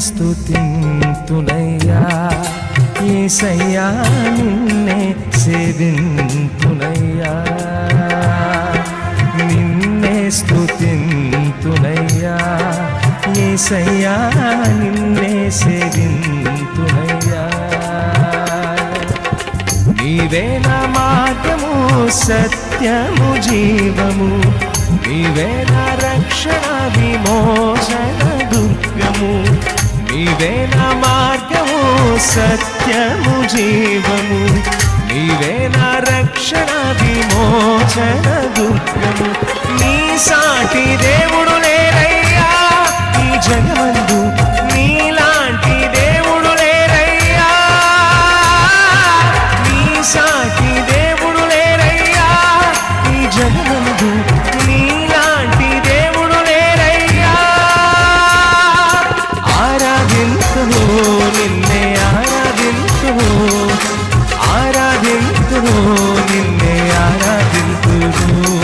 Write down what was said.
స్తుతింతునయ్యా యేసయ్యా నిన్నే సేవింతునయ్యా నిన్నే స్తుతింతునయ్యా యేసయ్యా నిన్నే సేవింతునయ్యా నీవే నా మార్గము సత్యము జీవము నీవే నా రక్షణ విమోచన దుర్గము నీవే నా మార్గము సత్యము జీవము నీవే నా రక్షణ విమోచన దుర్గము నీ సాటి దేవుడు లేరయ్యా ఈ జగమందు నీలాంటి దేవుడు లేరయ్యా నీ సాటి దేవుడు లేరయ్యా ఈ జగమందు నీలాంటి దేవుడు లేరయ్యా ఆరాధింతును నిన్నే ఆరాధింతును ఆరాధింతును